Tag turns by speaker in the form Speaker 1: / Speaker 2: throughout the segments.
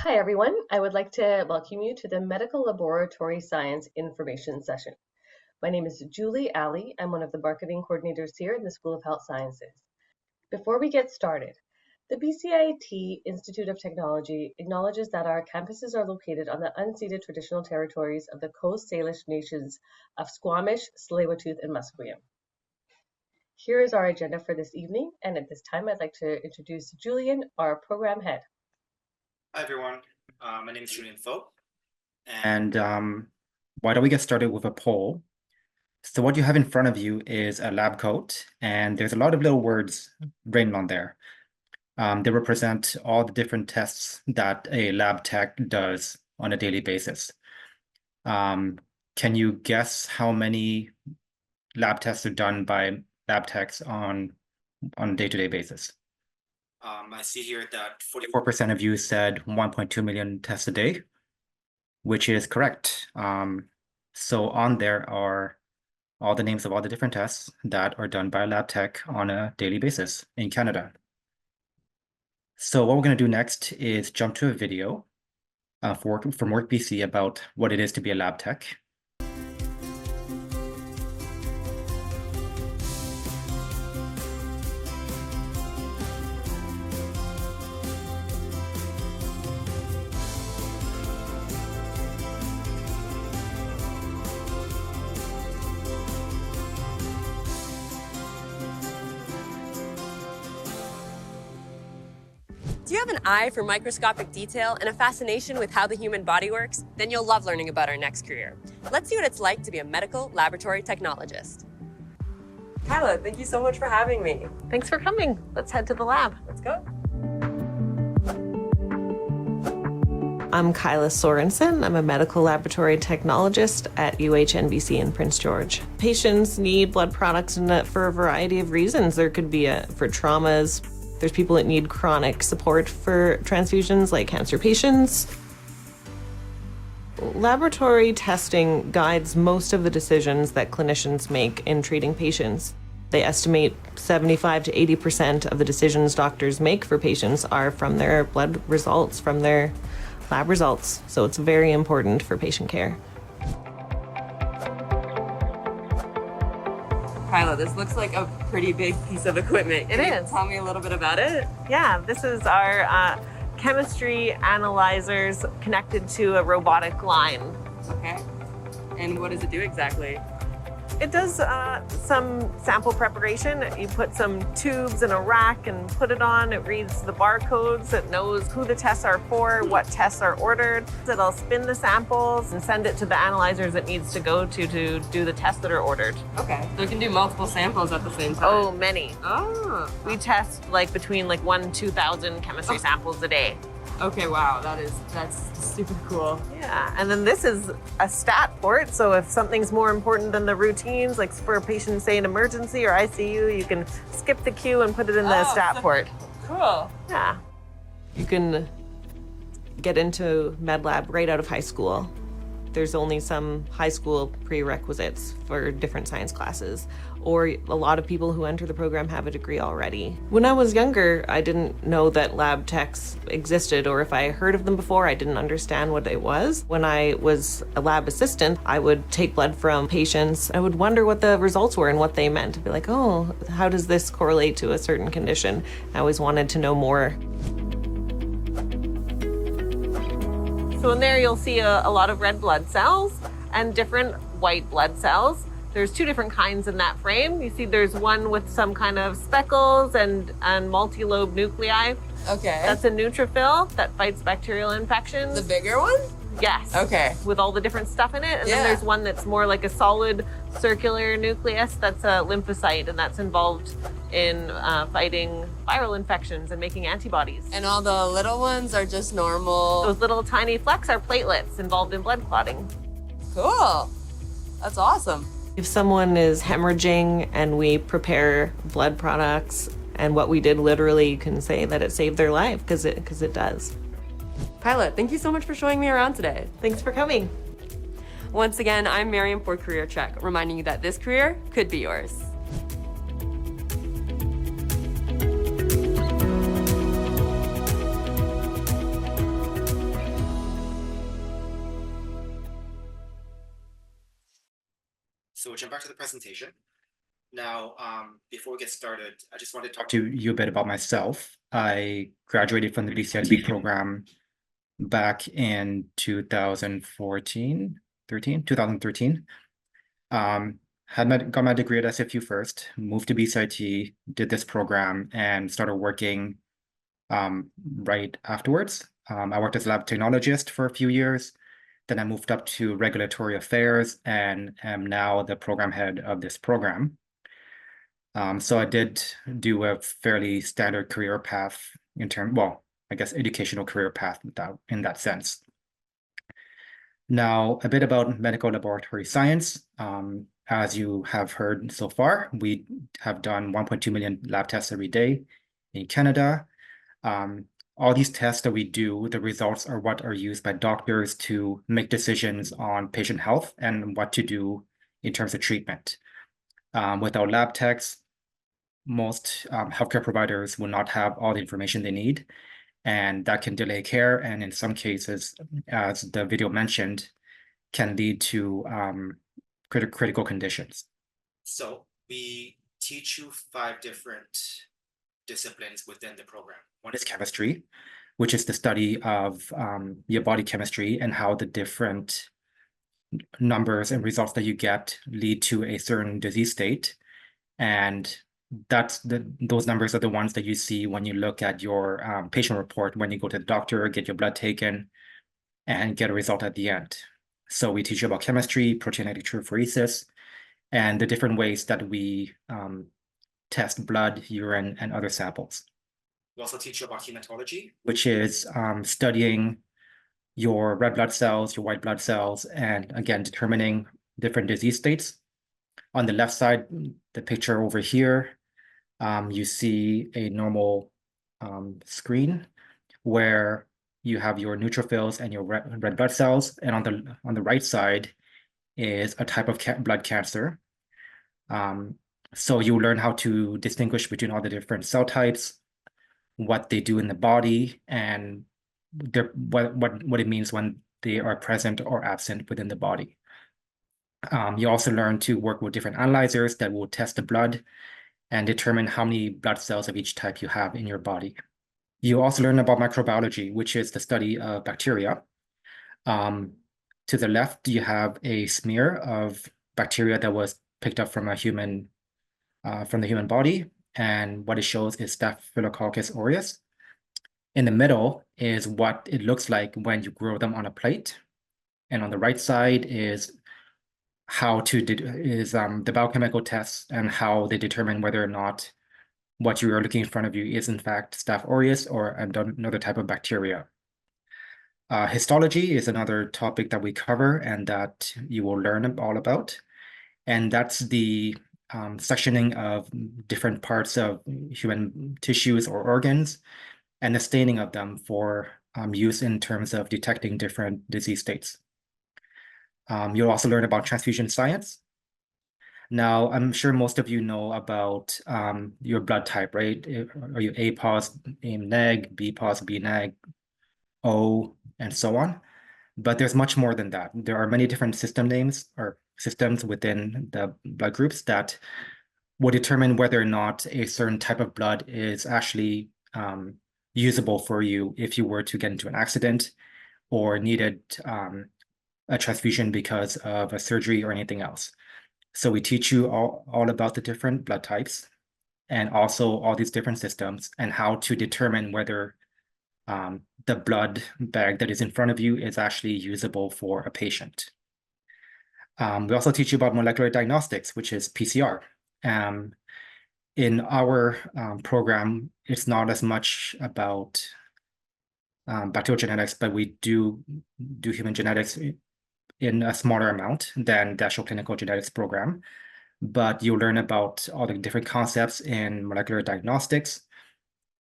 Speaker 1: Hi everyone, I would like to welcome you to the Medical Laboratory Science Information Session. My name is Julie Alley. I'm one of the marketing coordinators here in the School of Health Sciences. Before we get started, the BCIT Institute of Technology acknowledges that our campuses are located on the unceded traditional territories of the Coast Salish nations of Squamish, Tsleil-Waututh, and Musqueam. Here is our agenda for this evening, and at this time I'd like to introduce Julian, our program head.
Speaker 2: Hi everyone, my name is Julian Fo, and why don't we get started with a poll? So what you have in front of you is a lab coat, and there's a lot of little words written on there. They represent all the different tests that a lab tech does on a daily basis. Can you guess how many lab tests are done by lab techs on a day-to-day basis? I see here that 44% of you said 1.2 million tests a day, which is correct. So on there are all the names of all the different tests that are done by a lab tech on a daily basis in Canada. So what we're going to do next is jump to a video from Work BC about what it is to be a lab tech.
Speaker 3: Do you have an eye for microscopic detail and a fascination with how the human body works? Then you'll love learning about our next career. Let's see what it's like to be a medical laboratory technologist. Kyla, thank you so much for having me.
Speaker 4: Thanks for coming. Let's head to the lab.
Speaker 3: Let's go.
Speaker 4: I'm Kyla Sorensen. I'm a medical laboratory technologist at UHNBC in Prince George. Patients need blood products for a variety of reasons. There could be for traumas. There's people that need chronic support for transfusions, like cancer patients. Laboratory testing guides most of the decisions that clinicians make in treating patients. They estimate 75 to 80% of the decisions doctors make for patients are from their blood results, from their lab results. So it's very important for patient care.
Speaker 3: Kyla, this looks like a pretty big piece of equipment.
Speaker 4: It is.
Speaker 3: Tell me a little bit about it.
Speaker 4: Yeah, this is our chemistry analyzers connected to a robotic line.
Speaker 3: Okay. And what does it do exactly?
Speaker 4: It does some sample preparation. You put some tubes in a rack and put it on. It reads the barcodes. It knows who the tests are for, what tests are ordered. It'll spin the samples and send it to the analyzers it needs to go to do the tests that are ordered.
Speaker 3: Okay. So it can do multiple samples at the same time?
Speaker 4: Oh, many.
Speaker 3: Oh.
Speaker 4: We test between 1,000 and 2,000 chemistry samples a day.
Speaker 3: Okay, wow, that's super cool.
Speaker 4: Yeah, and then this is a stat port, so if something's more important than the routines, like for a patient, say an emergency or ICU, you can skip the queue and put it in the stat port.
Speaker 3: Cool.
Speaker 4: Yeah. You can get into med lab right out of high school. There's only some high school prerequisites for different science classes, or a lot of people who enter the program have a degree already. When I was younger, I didn't know that lab techs existed, or if I heard of them before, I didn't understand what it was. When I was a lab assistant, I would take blood from patients. I would wonder what the results were and what they meant. I'd be like, oh, how does this correlate to a certain condition? I always wanted to know more. So in there, you'll see a lot of red blood cells and different white blood cells. There's two different kinds in that frame. You see there's one with some kind of speckles and multi-lobe nuclei.
Speaker 3: Okay.
Speaker 4: That's a neutrophil that fights bacterial infections.
Speaker 3: The bigger one?
Speaker 4: Yes.
Speaker 3: Okay.
Speaker 4: With all the different stuff in it. And
Speaker 3: Yeah.
Speaker 4: then there's one that's more like a solid circular nucleus. That's a lymphocyte, and that's involved in fighting viral infections and making antibodies.
Speaker 3: And all the little ones are just normal.
Speaker 4: Those little tiny flecks are platelets involved in blood clotting.
Speaker 3: Cool. That's awesome.
Speaker 4: If someone is hemorrhaging and we prepare blood products, and what we did literally, you can say that it saved their life, because it does.
Speaker 3: Kyla, thank you so much for showing me around today.
Speaker 4: Thanks for coming.
Speaker 3: Once again, I'm Miriam for Career Check, reminding you that this career could be yours.
Speaker 2: we'll jump back to the presentation. Now, before we get started, I just wanted to talk to you a bit about myself. I graduated from the BCIT program back in 2013. Got my degree at SFU first, moved to BCIT, did this program, and started working right afterwards. I worked as a lab technologist for a few years. Then I moved up to regulatory affairs and am now the program head of this program. So I did do a fairly standard career path I guess educational career path in that sense. Now, a bit about medical laboratory science. As you have heard so far, we have done 1.2 million lab tests every day in Canada. All these tests that we do, the results are what are used by doctors to make decisions on patient health and what to do in terms of treatment. Without lab techs, most healthcare providers will not have all the information they need, and that can delay care, and in some cases, as the video mentioned, can lead to critical conditions. So we teach you 5 different disciplines within the program. One is chemistry, which is the study of your body chemistry and how the different numbers and results that you get lead to a certain disease state. And those numbers are the ones that you see when you look at your patient report, when you go to the doctor, get your blood taken, and get a result at the end. So we teach you about chemistry, protein electrophoresis, and the different ways that we test blood, urine, and other samples. We also teach you about hematology, which is studying your red blood cells, your white blood cells, and again, determining different disease states. On the left side, the picture over here, you see a normal screen where you have your neutrophils and your red blood cells, and on the right side is a type of blood cancer. So you learn how to distinguish between all the different cell types, what they do in the body, and what it means when they are present or absent within the body. You also learn to work with different analyzers that will test the blood and determine how many blood cells of each type you have in your body. You also learn about microbiology, which is the study of bacteria. To the left, you have a smear of bacteria that was picked up from the human body, and what it shows is Staphylococcus aureus. In the middle is what it looks like when you grow them on a plate, and on the right side is the biochemical tests and how they determine whether or not what you are looking in front of you is in fact Staph aureus or another type of bacteria. Histology is another topic that we cover and that you will learn all about. And that's the sectioning of different parts of human tissues or organs and the staining of them for use in terms of detecting different disease states. You'll also learn about transfusion science. Now, I'm sure most of you know about your blood type, right? Are you A positive, A neg, B positive, B neg, O, and so on? But there's much more than that. There are many different system names or systems within the blood groups that will determine whether or not a certain type of blood is actually usable for you if you were to get into an accident or needed a transfusion because of a surgery or anything else. So we teach you all about the different blood types and also all these different systems and how to determine whether the blood bag that is in front of you is actually usable for a patient. We also teach you about molecular diagnostics, which is PCR. In our program, it's not as much about bacterial genetics, but we do human genetics in a smaller amount than the actual clinical genetics program. But you'll learn about all the different concepts in molecular diagnostics,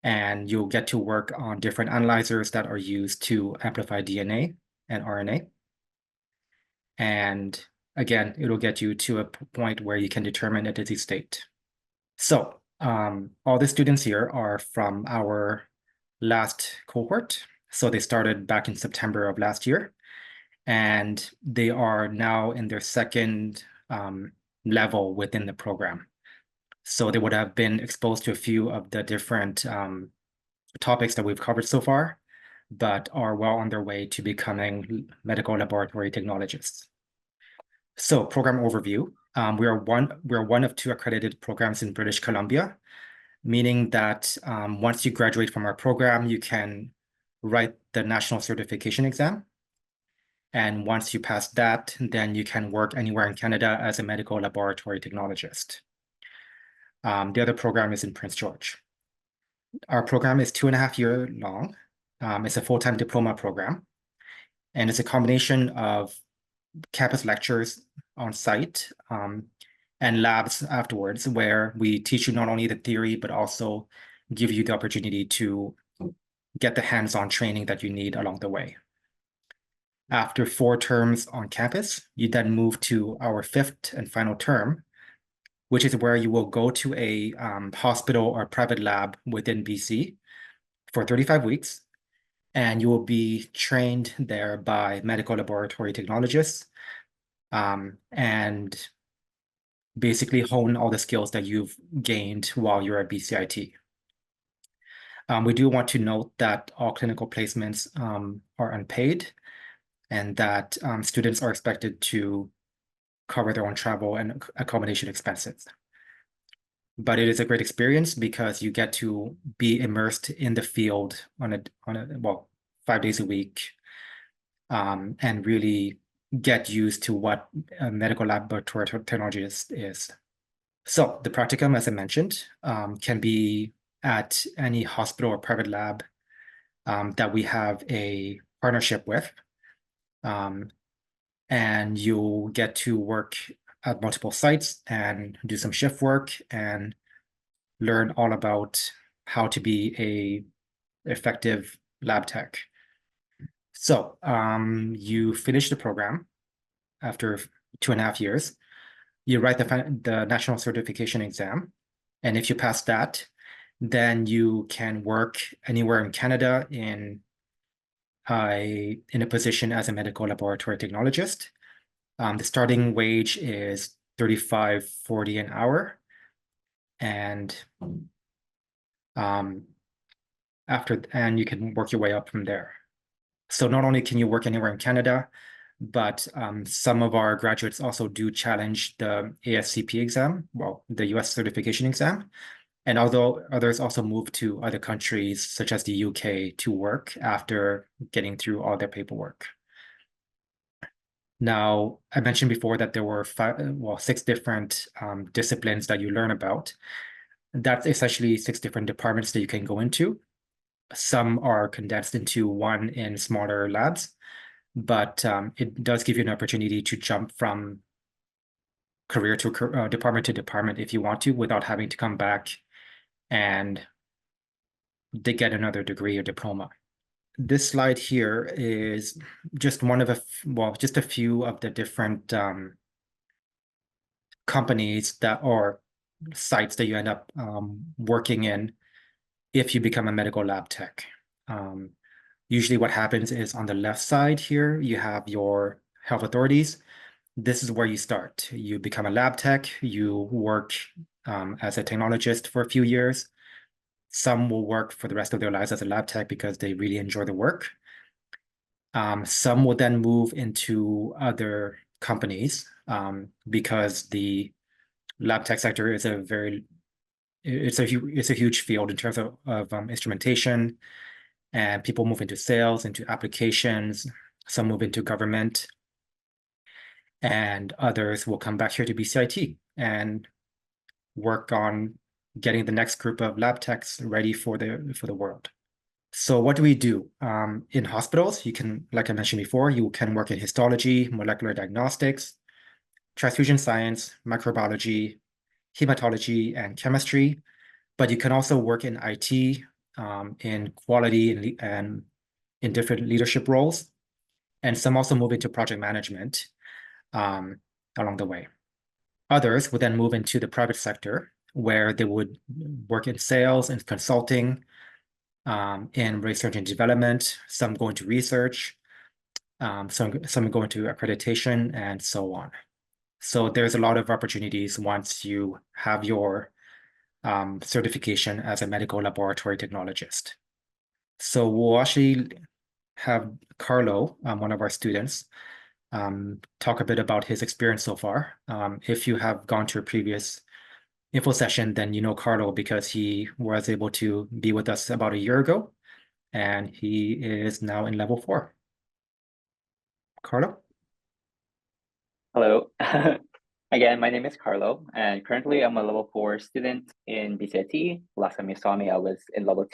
Speaker 2: and you'll get to work on different analyzers that are used to amplify DNA and RNA. And again, it'll get you to a point where you can determine a disease state. So all the students here are from our last cohort. So they started back in September of last year, and they are now in their second level within the program. So they would have been exposed to a few of the different topics that we've covered so far, but are well on their way to becoming medical laboratory technologists. So program overview. We are one of 2 accredited programs in British Columbia, meaning that once you graduate from our program, you can write the national certification exam. And once you pass that, then you can work anywhere in Canada as a medical laboratory technologist. The other program is in Prince George. Our program is 2.5 years long. It's a full-time diploma program, and it's a combination of campus lectures on site and labs afterwards, where we teach you not only the theory, but also give you the opportunity to get the hands-on training that you need along the way. After 4 terms on campus, you then move to our 5th and final term, which is where you will go to a hospital or private lab within BC for 35 weeks, and you will be trained there by medical laboratory technologists and basically hone all the skills that you've gained while you're at BCIT. We do want to note that all clinical placements are unpaid, and that students are expected to cover their own travel and accommodation expenses. But it is a great experience because you get to be immersed in the field on well, 5 days a week, and really get used to what a medical laboratory technologist is. So the practicum, as I mentioned, can be at any hospital or private lab that we have a partnership with. And you'll get to work at multiple sites and do some shift work and learn all about how to be a effective lab tech. So you finish the program after 2.5 years. You write the national certification exam, and if you pass that, then you can work anywhere in Canada in a position as a medical laboratory technologist. The starting wage is $35.40 an hour, and you can work your way up from there. So not only can you work anywhere in Canada, but some of our graduates also do challenge the ASCP exam, well, the US certification exam. And although others also move to other countries, such as the UK, to work after getting through all their paperwork. Now, I mentioned before that there were 6 different disciplines that you learn about. That's essentially 6 different departments that you can go into. Some are condensed into one in smaller labs, but it does give you an opportunity to jump from career to department to department if you want to, without having to come back and they get another degree or diploma. This slide here is just one of just a few of the different companies that or sites that you end up working in if you become a medical lab tech. Usually what happens is on the left side here, you have your health authorities. This is where you start. You become a lab tech, you work as a technologist for a few years. Some will work for the rest of their lives as a lab tech because they really enjoy the work. Some will then move into other companies because the lab tech sector is it's a huge field in terms of instrumentation, and people move into sales, into applications. Some move into government, and others will come back here to BCIT and work on getting the next group of lab techs ready for the world. So what do we do? In hospitals, you can, like I mentioned before, you can work in histology, molecular diagnostics, transfusion science, microbiology, hematology, and chemistry. But you can also work in IT, in quality, and in different leadership roles. And some also move into project management along the way. Others would then move into the private sector, where they would work in sales and consulting, in research and development. Some go into research, some go into accreditation, and so on. So there's a lot of opportunities once you have your certification as a medical laboratory technologist. So we'll actually have Carlo, one of our students, talk a bit about his experience so far. If you have gone to a previous info session, then you know Carlo because he was able to be with us about a year ago, and he is now in level 4. Carlo?
Speaker 5: Hello. Again, my name is Carlo, and currently I'm a level 4 student in BCIT. Last time you saw me, I was in level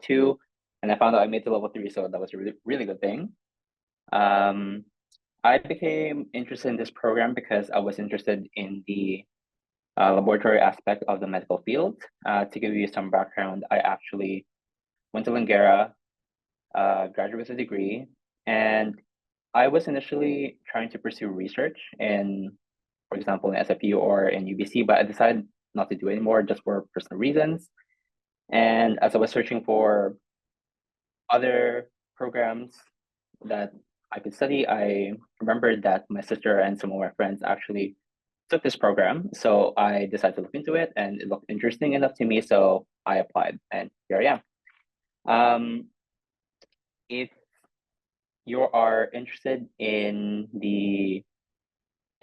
Speaker 5: two, and I found out I made to level 3, so that was a really good thing. I became interested in this program because I was interested in the laboratory aspect of the medical field. To give you some background, I actually went to Langara, graduated with a degree, and I was initially trying to pursue research in, for example, in SFU or in UBC, but I decided not to do it anymore just for personal reasons. And as I was searching for other programs that I could study, I remembered that my sister and some of my friends actually took this program. So I decided to look into it, and it looked interesting enough to me. So I applied, and here I am. If you are interested in the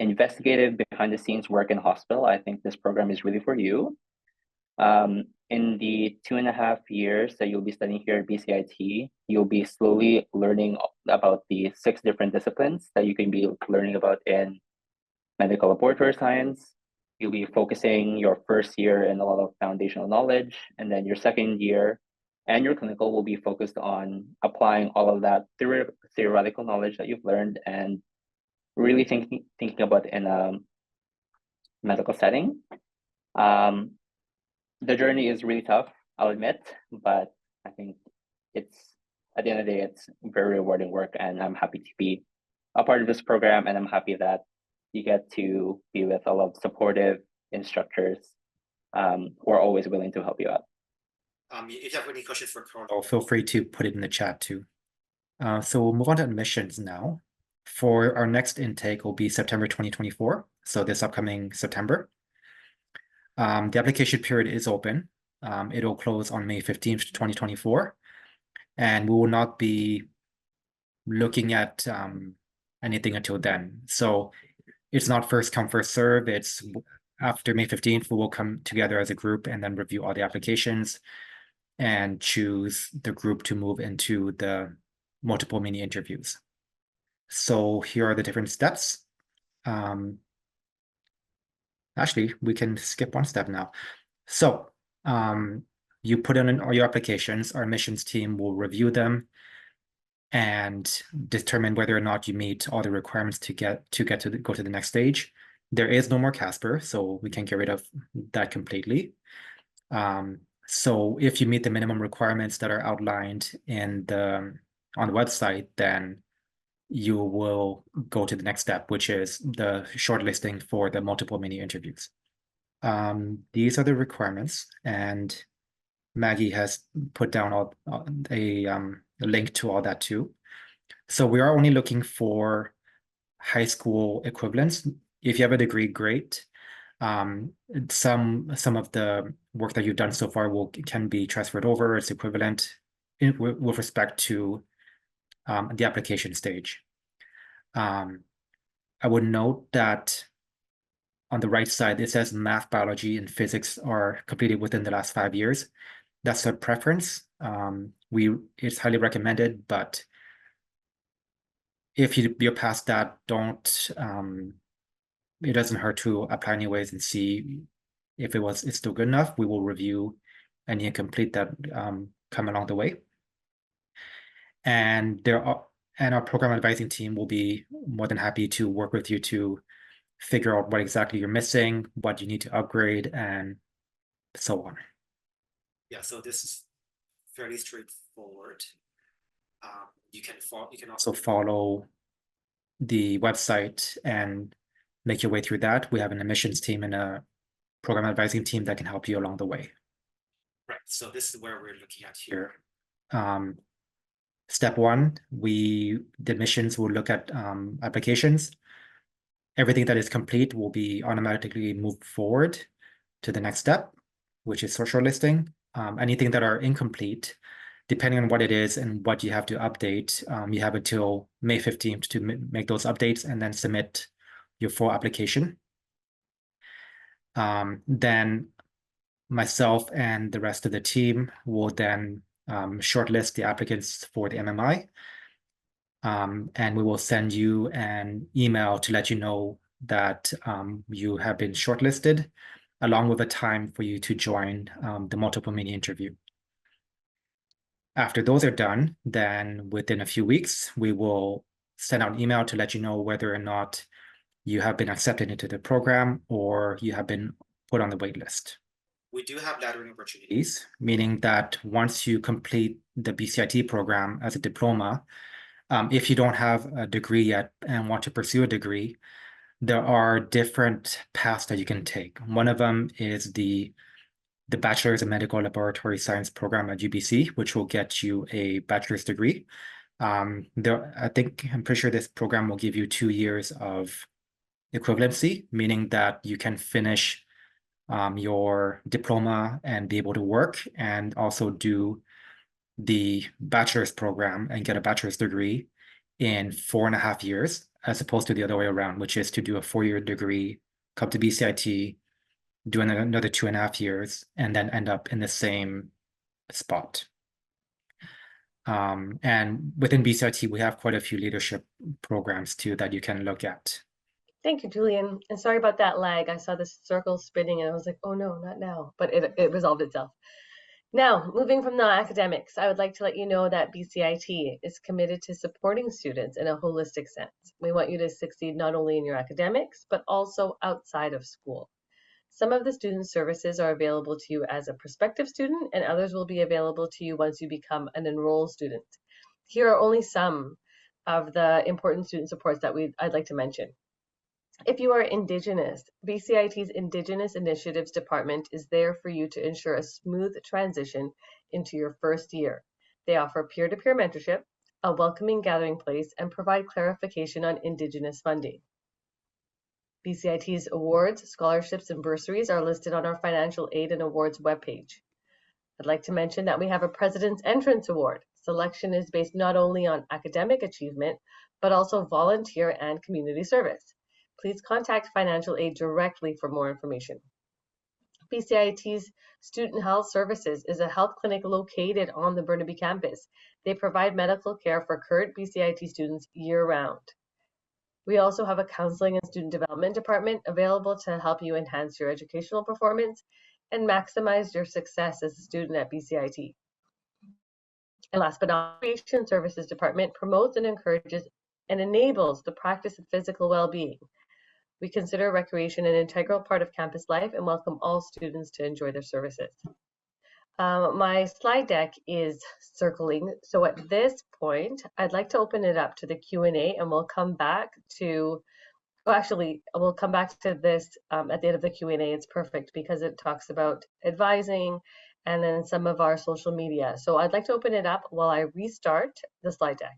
Speaker 5: investigative behind the scenes work in hospital, I think this program is really for you. In the 2.5 years that you'll be studying here at BCIT, you'll be slowly learning about the 6 different disciplines that you can be learning about in medical laboratory science. You'll be focusing your first year in a lot of foundational knowledge, and then your second year and your clinical will be focused on applying all of that theoretical knowledge that you've learned and really thinking about it in a medical setting. The journey is really tough, I'll admit, but I think it's, at the end of the day, it's very rewarding work, and I'm happy to be a part of this program, and I'm happy that you get to be with a lot of supportive instructors who are always willing to help you out.
Speaker 2: If you have any questions for Carlo, feel free to put it in the chat too. So we'll move on to admissions now. For our next intake will be September 2024, so this upcoming September. The application period is open. It'll close on May 15th, 2024, and we will not be looking at anything until then. So it's not first come, first serve. It's after May 15th, we will come together as a group and then review all the applications and choose the group to move into the multiple mini interviews. So here are the different steps. Actually, we can skip one step now. So you put in all your applications. Our admissions team will review them and determine whether or not you meet all the requirements to go to the next stage. There is no more Casper, so we can get rid of that completely. So if you meet the minimum requirements that are outlined on the website, then you will go to the next step, which is the shortlisting for the multiple mini interviews. These are the requirements, and Maggie has put down a link to all that too. So we are only looking for high school equivalents. If you have a degree, great. Some of the work that you've done so far can be transferred over. It's equivalent with respect to the application stage. I would note that on the right side, it says math, biology, and physics are completed within the last 5 years. That's a preference. It's highly recommended, but if you're past that, it doesn't hurt to apply anyways and see if it's still good enough. We will review any incomplete that come along the way. And our program advising team will be more than happy to work with you to figure out what exactly you're missing, what you need to upgrade, and so on. Yeah, so this is fairly straightforward. You can also follow the website and make your way through that. We have an admissions team and a program advising team that can help you along the way. Right, so this is where we're looking at here. Step 1, the admissions will look at applications. Everything that is complete will be automatically moved forward to the next step, which is shortlisting. Anything that are incomplete, depending on what it is and what you have to update, you have until May 15th to make those updates and then submit your full application. Then myself and the rest of the team will then shortlist the applicants for the MMI. And we will send you an email to let you know that you have been shortlisted, along with a time for you to join the multiple mini interview. After those are done, then within a few weeks, we will send out an email to let you know whether or not you have been accepted into the program or you have been put on the wait list. We do have laddering opportunities, meaning that once you complete the BCIT program as a diploma, if you don't have a degree yet and want to pursue a degree, there are different paths that you can take. One of them is the Bachelor's in Medical Laboratory Science program at UBC, which will get you a bachelor's degree. I'm pretty sure this program will give you 2 years of equivalency, meaning that you can finish your diploma and be able to work and also do the bachelor's program and get a bachelor's degree in 4.5 years, as opposed to the other way around, which is to do a 4-year degree, come to BCIT, do another 2.5 years, and then end up in the same spot. And within BCIT, we have quite a few leadership programs too that you can look at.
Speaker 1: Thank you, Julian. And sorry about that lag. I saw this circle spinning and I was like, oh no, not now. But it resolved itself. Now, moving from the academics, I would like to let you know that BCIT is committed to supporting students in a holistic sense. We want you to succeed not only in your academics, but also outside of school. Some of the student services are available to you as a prospective student, and others will be available to you once you become an enrolled student. Here are only some of the important student supports that I'd like to mention. If you are Indigenous, BCIT's Indigenous Initiatives Department is there for you to ensure a smooth transition into your first year. They offer peer-to-peer mentorship, a welcoming gathering place, and provide clarification on Indigenous funding. BCIT's awards, scholarships, and bursaries are listed on our Financial Aid and Awards webpage. I'd like to mention that we have a President's Entrance Award. Selection is based not only on academic achievement, but also volunteer and community service. Please contact Financial Aid directly for more information. BCIT's Student Health Services is a health clinic located on the Burnaby campus. They provide medical care for current BCIT students year-round. We also have a counseling and student development department available to help you enhance your educational performance and maximize your success as a student at BCIT. And last but not least, Recreation Services Department promotes and encourages and enables the practice of physical well-being. We consider recreation an integral part of campus life and welcome all students to enjoy their services. My slide deck is circling, so at this point, I'd like to open it up to the Q&A, and we'll come back to, we'll come back to this at the end of the Q&A. It's perfect because it talks about advising and then some of our social media. So I'd like to open it up while I restart the slide deck.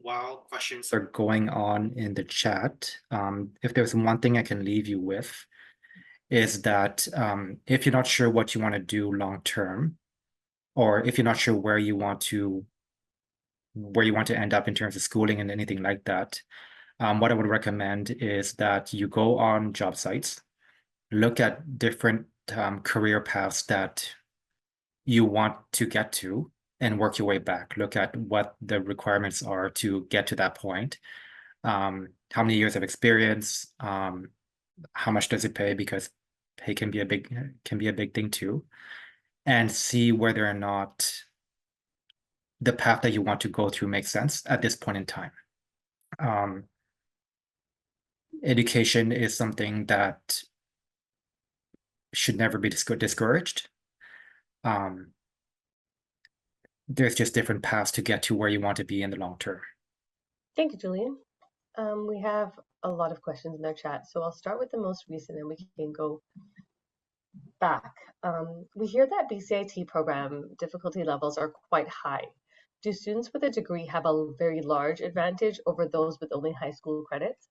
Speaker 2: While questions are going on in the chat, if there's one thing I can leave you with, is that if you're not sure what you want to do long term, or if you're not sure where you want to end up in terms of schooling and anything like that, what I would recommend is that you go on job sites, look at different career paths that you want to get to, and work your way back. Look at what the requirements are to get to that point. How many years of experience? How much does it pay? Because pay can be a big thing too. And see whether or not the path that you want to go through makes sense at this point in time. Education is something that should never be discouraged. There's just different paths to get to where you want to be in the long term.
Speaker 1: Thank you, Julian. We have a lot of questions in our chat, so I'll start with the most recent and we can go back. We hear that BCIT program difficulty levels are quite high. Do students with a degree have a very large advantage over those with only high school credits?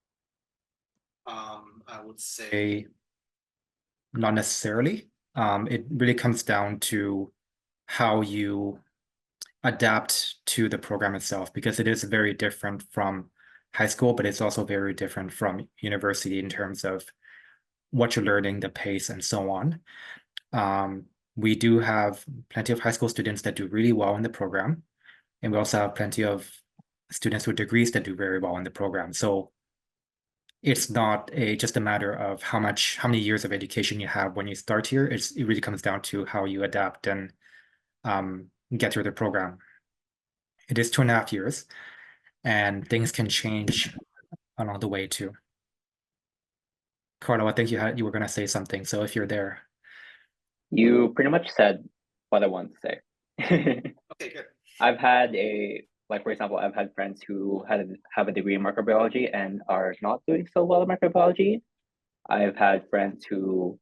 Speaker 2: I would say not necessarily. It really comes down to how you adapt to the program itself, because it is very different from high school, but it's also very different from university in terms of what you're learning, the pace, and so on. We do have plenty of high school students that do really well in the program, and we also have plenty of students with degrees that do very well in the program. So it's not just a matter of how many years of education you have when you start here. It really comes down to how you adapt and get through the program. It is 2.5 years, and things can change along the way too. Carlo, I think you were going to say something, so if you're there.
Speaker 5: You pretty much said what I wanted to say.
Speaker 2: Okay, good.
Speaker 5: I've had for example, I've had friends who have a degree in microbiology and are not doing so well in microbiology. I've had friends who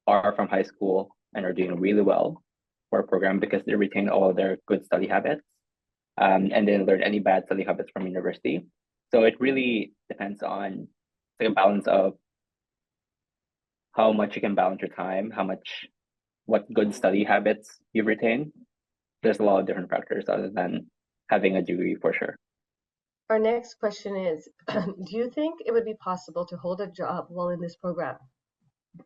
Speaker 5: are from high school and are doing really well for a program because they retain all of their good study habits, and didn't learn any bad study habits from university. So it really depends on the balance of how much you can balance your time, what good study habits you retain. There's a lot of different factors other than having a degree for sure.
Speaker 1: Our next question is, do you think it would be possible to hold a job while in this program?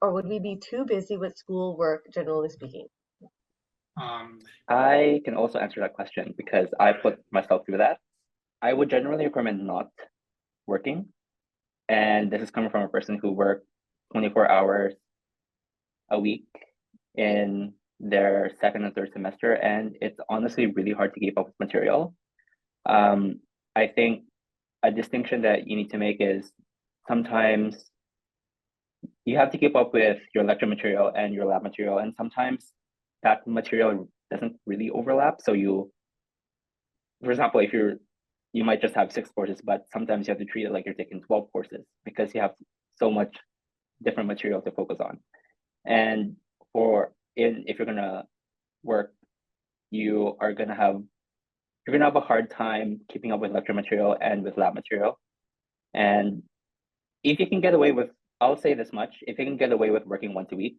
Speaker 1: Or would we be too busy with school work, generally speaking?
Speaker 5: I can also answer that question because I put myself through that. I would generally recommend not working. And this is coming from a person who worked 24 hours a week in their second and third semester. And it's honestly really hard to keep up with material. I think a distinction that you need to make is sometimes you have to keep up with your lecture material and your lab material. And sometimes that material doesn't really overlap. So for example, you might just have 6 courses, but sometimes you have to treat it like you're taking 12 courses because you have so much different material to focus on. And if you're gonna work, you're gonna have a hard time keeping up with lecture material and with lab material. And if you can get away with, I'll say this much, if you can get away with working once a week,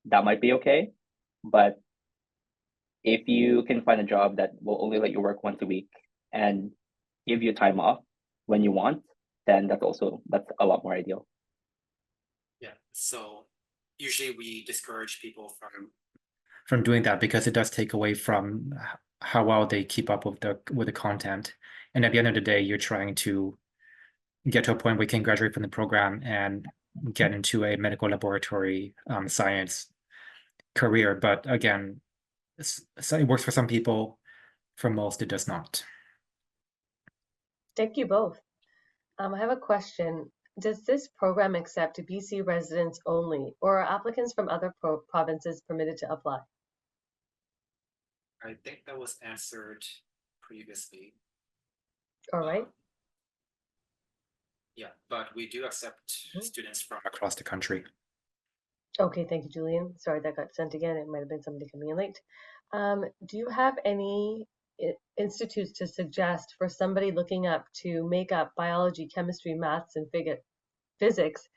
Speaker 5: that might be okay. But if you can find a job that will only let you work once a week and give you time off when you want, then that's a lot more ideal.
Speaker 2: Yeah, so usually we discourage people from doing that because it does take away from how well they keep up with the content. And at the end of the day, you're trying to get to a point where you can graduate from the program and get into a medical laboratory science career. But again, it works for some people. For most, it does not.
Speaker 1: Thank you both. I have a question. Does this program accept BC residents only, or are applicants from other provinces permitted to apply?
Speaker 2: I think that was answered previously.
Speaker 1: All right.
Speaker 2: Yeah, but we do accept students from across the country.
Speaker 1: Okay, thank you, Julian. Sorry that got sent again. It might have been somebody coming in late. Do you have any institutes to suggest for somebody looking up to make up biology, chemistry, maths, and physics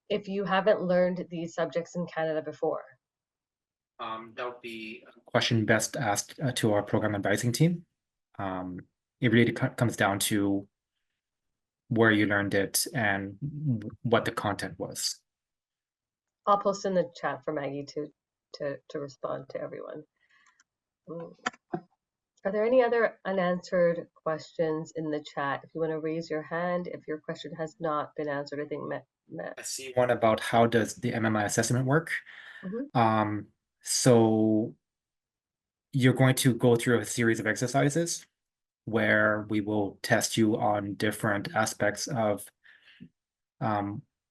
Speaker 1: if you haven't learned these subjects in Canada before?
Speaker 2: That would be a question best asked to our program advising team. It really comes down to where you learned it and what the content was.
Speaker 1: I'll post in the chat for Maggie to respond to everyone. Are there any other unanswered questions in the chat? If you want to raise your hand, if your question has not been answered, I think I
Speaker 2: see one about how does the MMI assessment work.
Speaker 1: Mm-hmm.
Speaker 2: So you're going to go through a series of exercises where we will test you on different aspects of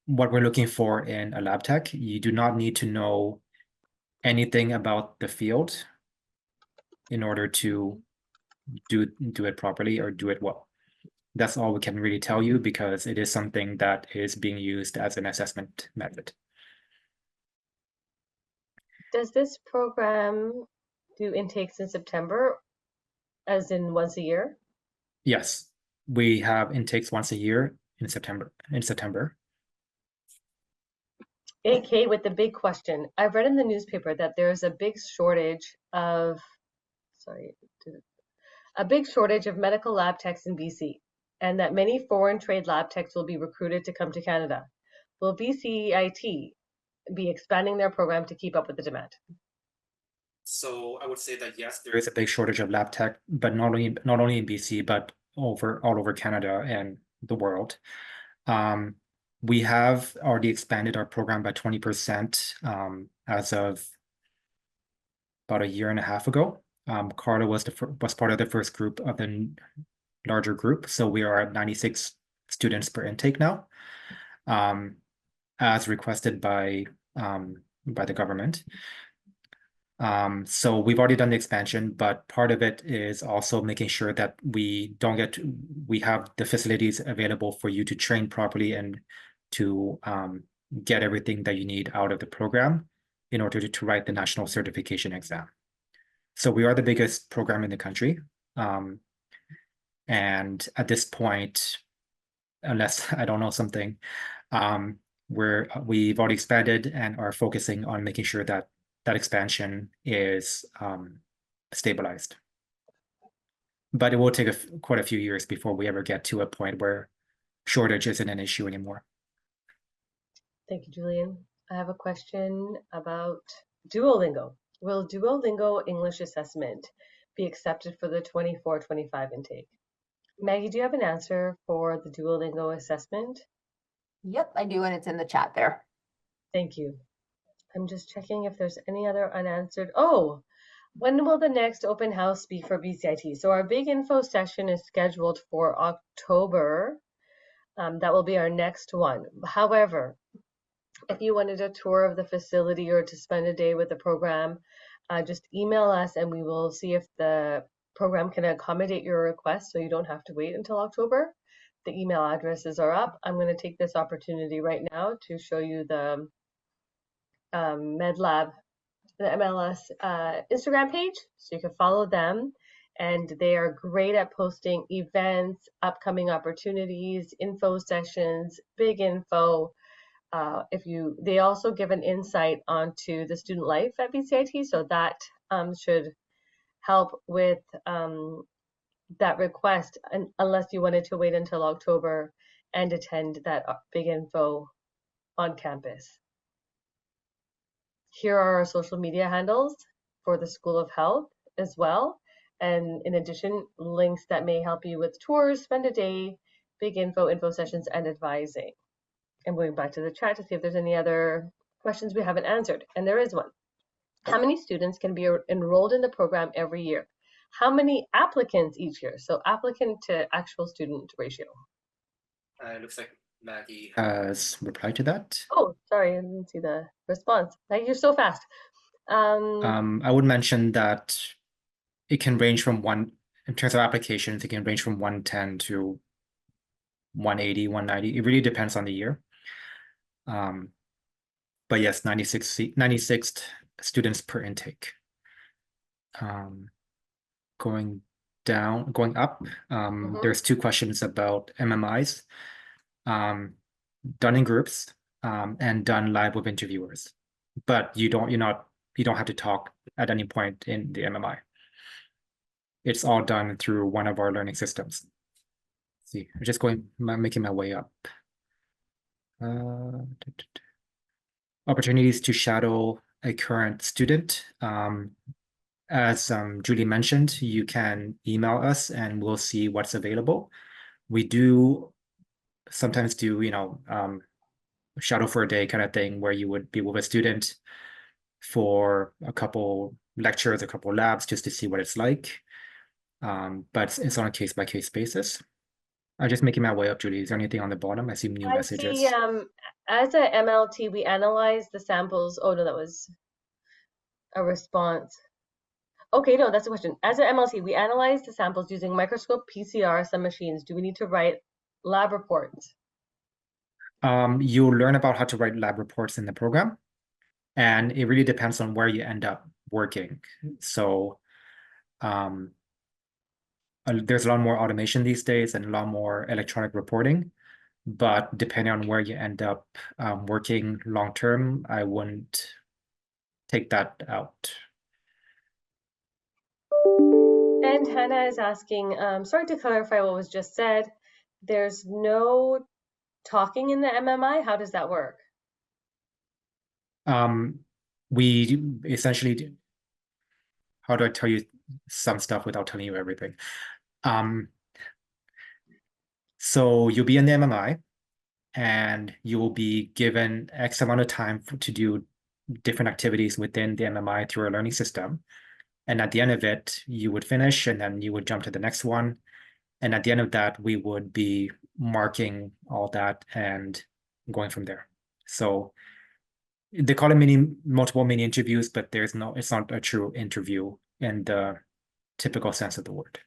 Speaker 2: what we're looking for in a lab tech. You do not need to know anything about the field in order to do it properly or do it well. That's all we can really tell you because it is something that is being used as an assessment method.
Speaker 1: Does this program do intakes in September as in once a year?
Speaker 2: Yes, we have intakes once a year in September.
Speaker 1: AK with the big question. I've read in the newspaper that there's a big shortage of, sorry, a big shortage of medical lab techs in BC, and that many foreign trade lab techs will be recruited to come to Canada. Will BCIT be expanding their program to keep up with the demand?
Speaker 2: So I would say that yes, there is a big shortage of lab tech, but not only in BC, but all over Canada and the world. We have already expanded our program by 20% as of about a year and a half ago. Carla was part of the first group of the larger group, so we are at 96 students per intake now, as requested by the government. So we've already done the expansion, but part of it is also making sure that we have the facilities available for you to train properly and to get everything that you need out of the program in order to write the national certification exam. So we are the biggest program in the country. And at this point, unless I don't know something, we've already expanded and are focusing on making sure that expansion is stabilized. But it will take quite a few years before we ever get to a point where shortage isn't an issue anymore.
Speaker 1: Thank you, Julian. I have a question about Duolingo. Will Duolingo English assessment be accepted for the 24-25 intake? Maggie, do you have an answer for the Duolingo assessment?
Speaker 6: Yep, I do, and it's in the chat there.
Speaker 1: Thank you. I'm just checking if there's any other unanswered. Oh, when will the next open house be for BCIT? So our big info session is scheduled for October. That will be our next one. However, if you wanted a tour of the facility or to spend a day with the program, just email us and we will see if the program can accommodate your request so you don't have to wait until October. The email addresses are up. I'm going to take this opportunity right now to show you the MedLab, the MLS Instagram page, so you can follow them. And they are great at posting events, upcoming opportunities, info sessions, big info. They also give an insight onto the student life at BCIT, so that should help with that request, unless you wanted to wait until October and attend that big info on campus. Here are our social media handles for the School of Health as well. And in addition, links that may help you with tours, spend a day, big info sessions, and advising. I'm going back to the chat to see if there's any other questions we haven't answered. And there is one. How many students can be enrolled in the program every year? How many applicants each year? So applicant to actual student ratio.
Speaker 2: It looks like Maggie has replied to that.
Speaker 1: Oh, sorry, I didn't see the response. Maggie, you're so fast.
Speaker 2: I would mention that it can range from in terms of applications, it can range from 110 to 180, 190. It really depends on the year. But yes, 96 students per intake. Going up, there's two questions about MMIs, done in groups, and done live with interviewers. But you don't have to talk at any point in the MMI. It's all done through one of our learning systems. Let's see, I'm just making my way up. Opportunities to shadow a current student. As Julie mentioned, you can email us and we'll see what's available. We do sometimes do, shadow for a day kind of thing where you would be with a student for a couple lectures, a couple labs, just to see what it's like. But it's on a case-by-case basis. I'm just making my way up, Julie. Is there anything on the bottom? I see new messages.
Speaker 1: See, as a MLT, we analyze the samples. Oh, no, that was a response. Okay, no, that's a question. As an MLT, we analyze the samples using microscope, PCR, some machines. Do we need to write lab reports?
Speaker 2: You'll learn about how to write lab reports in the program, and it really depends on where you end up working. So there's a lot more automation these days and a lot more electronic reporting. But depending on where you end up working long term, I wouldn't take that out.
Speaker 1: And Hannah is asking, sorry to clarify what was just said. There's no talking in the MMI. How does that work?
Speaker 2: We essentially, how do I tell you some stuff without telling you everything? So you'll be in the MMI and you will be given X amount of time to do different activities within the MMI through a learning system. And at the end of it, you would finish and then you would jump to the next one. And at the end of that, we would be marking all that and going from there. So they call it multiple mini interviews, but it's not a true interview in the typical sense of the word.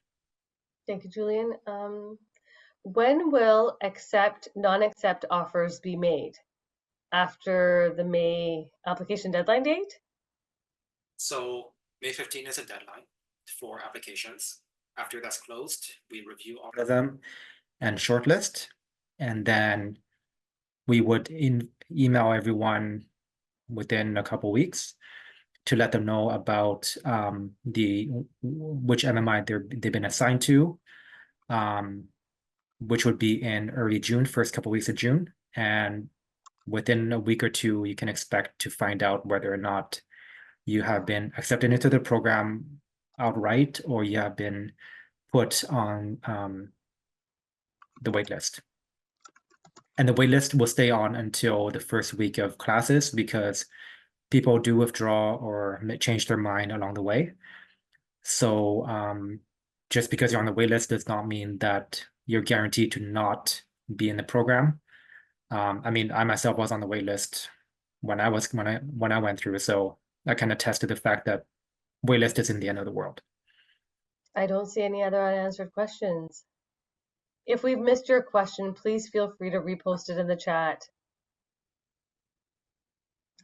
Speaker 1: Thank you, Julian. When will accept, non-accept offers be made? After the May application deadline date?
Speaker 2: So May 15 is a deadline for applications. After that's closed, we review all of them and shortlist, and then we would email everyone within a couple weeks to let them know about which MMI they've been assigned to, which would be in early June, first couple weeks of June, and within a week or two, you can expect to find out whether or not you have been accepted into the program outright or you have been put on the wait list. And the wait list will stay on until the first week of classes because people do withdraw or change their mind along the way. So just because you're on the wait list does not mean that you're guaranteed to not be in the program. I mean, I myself was on the wait list when I went through, so I can attest to the fact that wait list isn't the end of the world.
Speaker 1: I don't see any other unanswered questions. If we've missed your question, please feel free to repost it in the chat.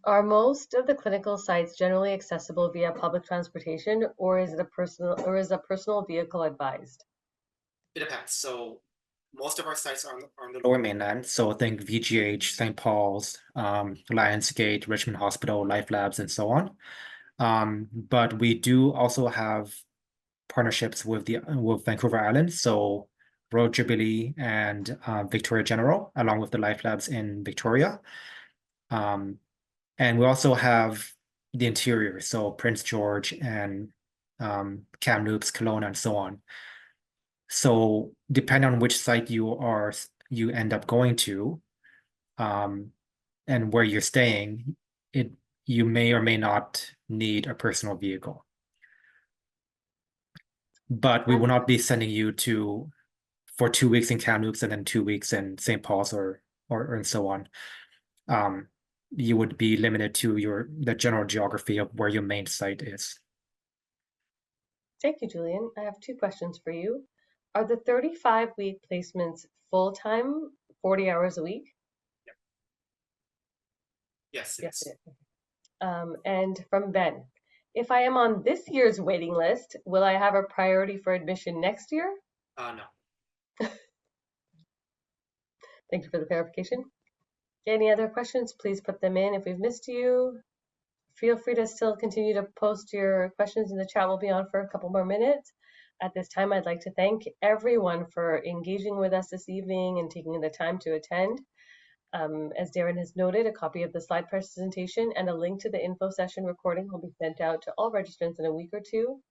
Speaker 1: Are most of the clinical sites generally accessible via public transportation, or is a personal vehicle advised?
Speaker 2: It depends. So most of our sites are on the lower mainland. So think VGH, St. Paul's, Lionsgate, Richmond Hospital, Life Labs, and so on. But we do also have partnerships with Vancouver Island, so Royal Jubilee and Victoria General, along with the Life Labs in Victoria. And we also have the interior, so Prince George and Kamloops, Kelowna, and so on. So depending on which site you end up going to, and where you're staying, you may or may not need a personal vehicle. But we will not be sending you for 2 weeks in Kamloops and then 2 weeks in St. Paul's or and so on. You would be limited to the general geography of where your main site is.
Speaker 1: Thank you, Julian. I have 2 questions for you. Are the 35-week placements full-time, 40 hours a week?
Speaker 2: Yep. Yes.
Speaker 1: And from Ben, if I am on this year's waiting list, will I have a priority for admission next year?
Speaker 2: No.
Speaker 1: Thank you for the clarification. Any other questions, please put them in. If we've missed you, feel free to still continue to post your questions in the chat. We'll be on for a couple more minutes. At this time, I'd like to thank everyone for engaging with us this evening and taking the time to attend. As Darren has noted, a copy of the slide presentation and a link to the info session recording will be sent out to all registrants in a week or two.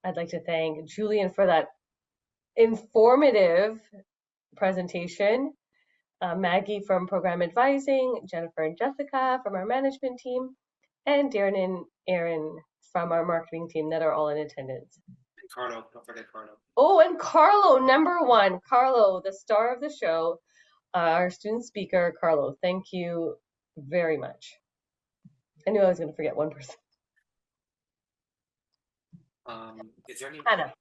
Speaker 1: I'd like to thank Julian for that informative presentation, Maggie from Program Advising, Jennifer and Jessica from our management team, and Darren and Aaron from our marketing team that are all in attendance.
Speaker 2: And Carlo, don't forget Carlo.
Speaker 1: Oh, and Carlo, number 1, Carlo, the star of the show, our student speaker, Carlo. Thank you very much. I knew I was going to forget one person.
Speaker 2: Is there any
Speaker 1: Hannah,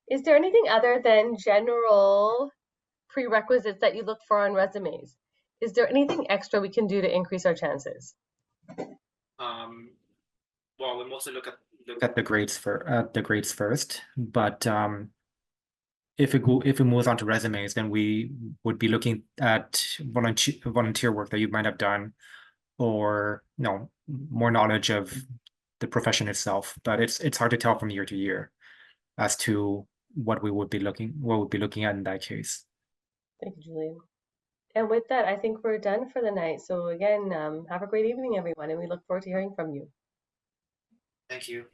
Speaker 1: is there anything other than general prerequisites that you look for on resumes? Is there anything extra we can do to increase our chances?
Speaker 2: well, we mostly look at the grades first, but if it moves on to resumes, then we would be looking at volunteer work that you might have done, or more knowledge of the profession itself. But it's hard to tell from year to year as to what we would be looking at in that case.
Speaker 1: Thank you, Julian. And with that, I think we're done for the night. So again, have a great evening, everyone, and we look forward to hearing from you.
Speaker 2: Thank you.